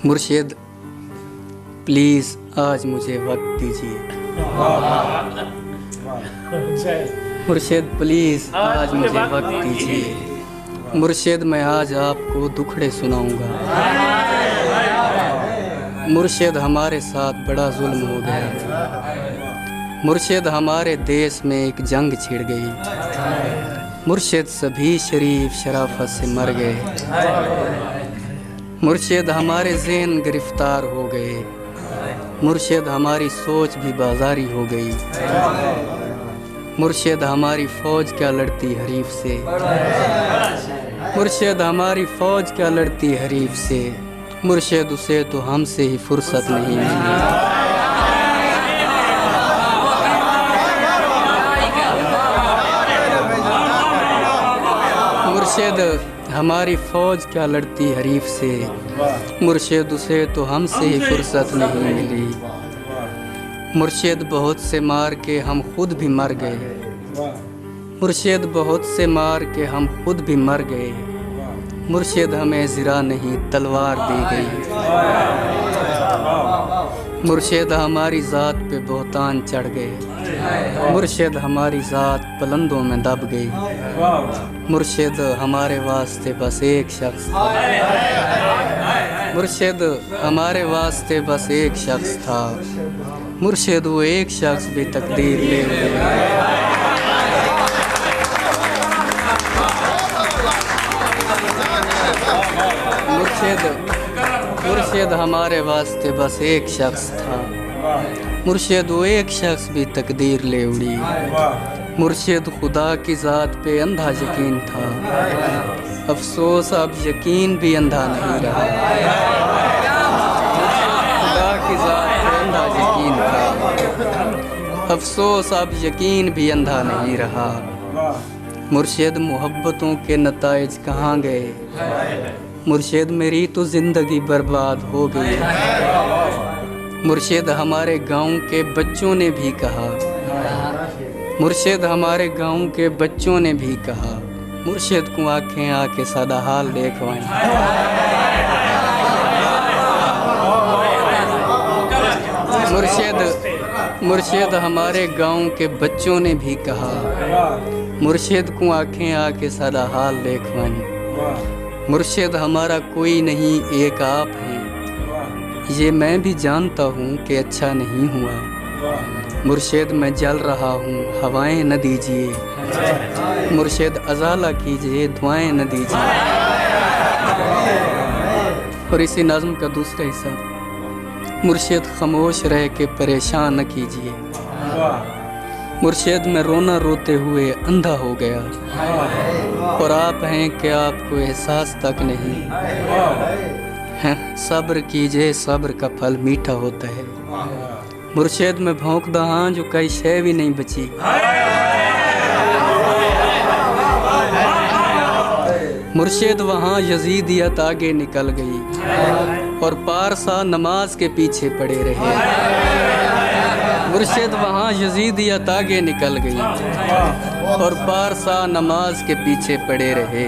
مرشد پلیز آج مجھے وقت دیجیے. مرشد پلیز آج مجھے وقت دیجیے. مرشد میں آج آپ کو دکھڑے سناؤں گا. مرشد ہمارے ساتھ بڑا ظلم ہو گیا. مرشد ہمارے دیس میں ایک جنگ چھڑ گئی. مرشد سبھی شریف شرافت سے مر گئے. مرشد ہمارے ذہن گرفتار ہو گئے. مرشد ہماری سوچ بھی بازاری ہو گئی. مرشد ہماری فوج کیا لڑتی حریف سے. مرشد ہماری فوج کیا لڑتی حریف سے. مرشد اسے تو ہم سے ہی فرصت نہیں ملی. مرشد ہماری فوج کیا لڑتی حریف سے. مرشد اسے تو ہم سے ہی فرصت نہیں ملی. مرشد بہت سے مار کے ہم خود بھی مر گئے. مرشد بہت سے مار کے ہم خود بھی مر گئے. مرشد ہمیں زرہ نہیں تلوار دی گئی. مرشد ہماری ذات پہ بہتان چڑھ گئے. مرشد ہماری ذات پلندوں میں دب گئی. مرشد ہمارے واسطے بس ایک شخص تھا. مرشد ہمارے واسطے بس ایک شخص تھا. مرشد وہ ایک شخص بھی تقدیر لے گئے. مرشد ہمارے واسطے بس ایک شخص تھا. مرشد وہ ایک شخص بھی تقدیر لے اڑی. مرشد خدا کی ذات پہ اندھا یقین تھا. افسوس اب یقین بھی اندھا نہیں رہا. خدا کی ذات پہ اندھا یقین تھا. افسوس اب یقین بھی اندھا نہیں رہا. مرشد محبتوں کے نتائج کہاں گئے. مرشد میری تو زندگی برباد ہو گئی. مرشد ہمارے گاؤں کے بچوں نے بھی کہا. مرشد ہمارے گاؤں کے بچوں نے بھی کہا. مرشد کو آنکھیں آ کے سادہ حال دیکھوائیں. مرشد ہمارے گاؤں کے بچوں نے بھی کہا. مرشد کو آنکھیں آ کے سادہ حال دیکھوائیں. مرشد ہمارا کوئی نہیں ایک آپ ہیں. یہ میں بھی جانتا ہوں کہ اچھا نہیں ہوا. مرشد میں جل رہا ہوں ہوائیں نہ دیجیے. مرشد ازالہ کیجیے دعائیں نہ دیجیے. اور اسی نظم کا دوسرا حصہ. مرشد خاموش رہ کے پریشان نہ کیجیے. مرشد میں رونا روتے ہوئے اندھا ہو گیا. اور آپ ہیں کہ آپ کو احساس تک نہیں. صبر کیجئے صبر کا پھل میٹھا ہوتا ہے. مرشد میں بھونک دہاں جو کئی شے بھی نہیں بچی. مرشد وہاں یزیدیت آگے نکل گئی. اور پارسا نماز کے پیچھے پڑے رہے. مرشد وہاں یزیدیت آگے نکل گئی. اور پارسا نماز کے پیچھے پڑے رہے.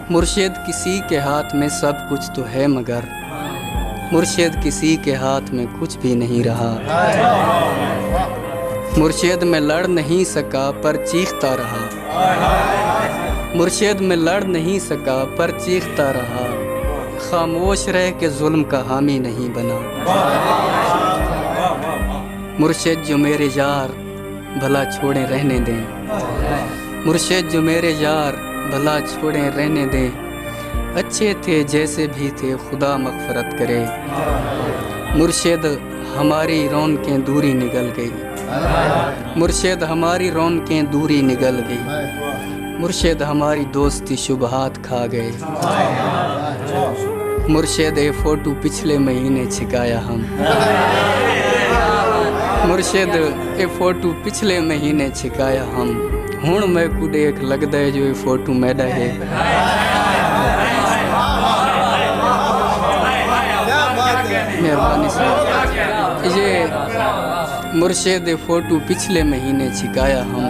مرشد کسی کے ہاتھ میں سب کچھ تو ہے مگر مرشد کسی کے ہاتھ میں کچھ بھی نہیں رہا. مرشد میں لڑ نہیں سکا پر چیختا رہا. مرشد میں لڑ نہیں سکا پر چیختا رہا. خاموش رہ کے ظلم کا حامی نہیں بنا. مرشد جو میرے یار بھلا چھوڑیں رہنے دیں. مرشد جو میرے یار بھلا چھوڑیں رہنے دیں. اچھے تھے جیسے بھی تھے خدا مغفرت کرے. مرشد ہماری رونقیں دوری نگل گئی. مرشد ہماری رونقیں دوری نگل گئی. مرشد ہماری دوستی شبہات کھا گئے. مرشد اے فوٹو پچھلے مہینے چھکایا ہم. مرشد اے فوٹو پچھلے مہینے چھکایا ہم. ہن میں کو دیکھ لگدا ہے جو یہ فوٹو میڈا ہے. مہربانی سے یہ مرشد اے فوٹو پچھلے مہینے چھکایا ہم.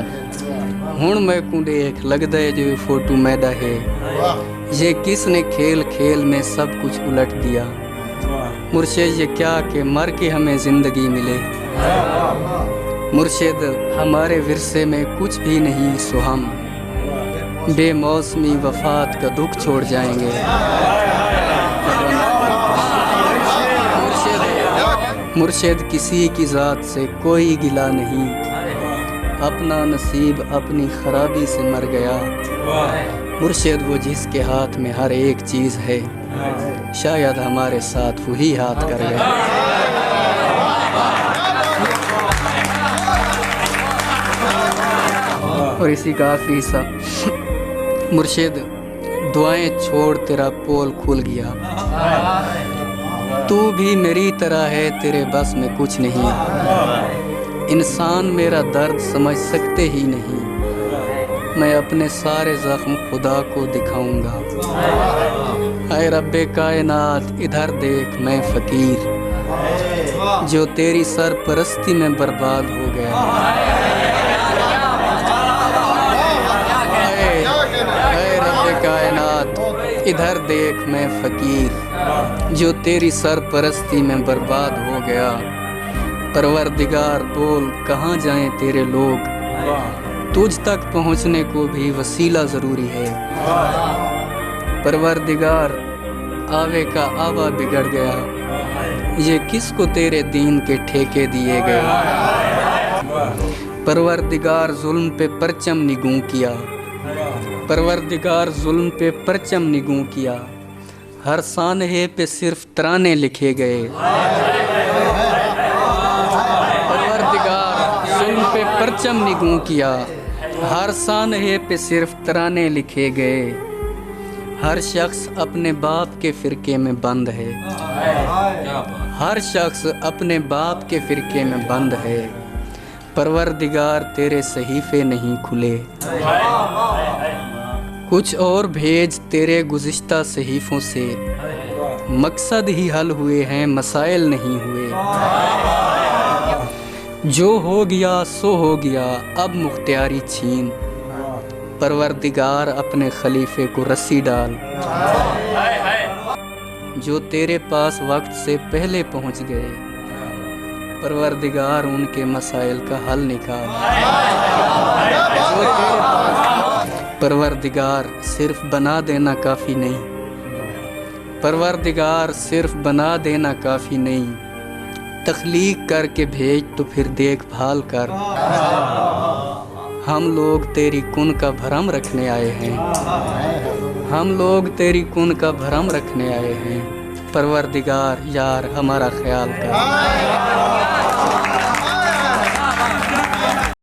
ہن میں کو دیکھ لگدا ہے جو یہ فوٹو میڈا ہے. یہ کس نے کھیل کھیل میں سب کچھ الٹ دیا. مرشد یہ کیا کہ مر کے ہمیں زندگی ملے، مرشد ہمارے ورثے میں کچھ بھی نہیں، سو ہم بے موسمی وفات کا دکھ چھوڑ جائیں گے۔ مرشد کسی کی ذات سے کوئی گلہ نہیں، اپنا نصیب اپنی خرابی سے مر گیا۔ مرشد وہ جس کے ہاتھ میں ہر ایک چیز ہے، شاید ہمارے ساتھ وہی ہاتھ کر گیا۔ اور اسی کا آخری حصہ، مرشد دعائیں چھوڑ تیرا پول کھل گیا، تو بھی میری طرح ہے تیرے بس میں کچھ نہیں، انسان میرا درد سمجھ سکتے ہی نہیں، میں اپنے سارے زخم خدا کو دکھاؤں گا۔ اے رب کائنات ادھر دیکھ میں فقیر، جو تیری سرپرستی میں برباد ہو گیا۔ اے رب کائنات ادھر دیکھ میں فقیر، جو تیری سرپرستی میں برباد ہو گیا۔ پروردگار بول کہاں جائیں تیرے لوگ، تجھ تک پہنچنے کو بھی وسیلہ ضروری ہے۔ پروردگار آوے کا آوا بگڑ گیا، یہ کس کو تیرے دین کے ٹھیکے دیے گئے۔ پروردگار ظلم پہ پرچم نگوں کیا، پروردگار ظلم پہ پرچم نگوں کیا، ہر سانحے پہ صرف ترانے لکھے گئے۔ پروردگار ظلم پہ پرچم نگوں کیا، ہر سانحے پہ صرف ترانے لکھے گئے۔ ہر شخص اپنے باپ کے فرقے میں بند ہے، ہر شخص اپنے باپ کے فرقے میں بند ہے۔ پروردگار تیرے صحیفے نہیں کھلے، کچھ اور بھیج تیرے گزشتہ صحیفوں سے، مقصد ہی حل ہوئے ہیں مسائل نہیں ہوئے۔ جو ہو گیا سو ہو گیا اب مختیاری چھین، پروردگار اپنے خلیفے کو رسی ڈال، جو تیرے پاس وقت سے پہلے پہنچ گئے، پروردگار ان کے مسائل کا حل نکال۔ پروردگار صرف بنا دینا کافی نہیں، پروردگار صرف بنا دینا کافی نہیں، تخلیق کر کے بھیج تو پھر دیکھ بھال کر۔ ہم لوگ تیری کن کا بھرم رکھنے آئے ہیں، ہم لوگ تیری کن کا بھرم رکھنے آئے ہیں، پروردگار یار ہمارا خیال کر۔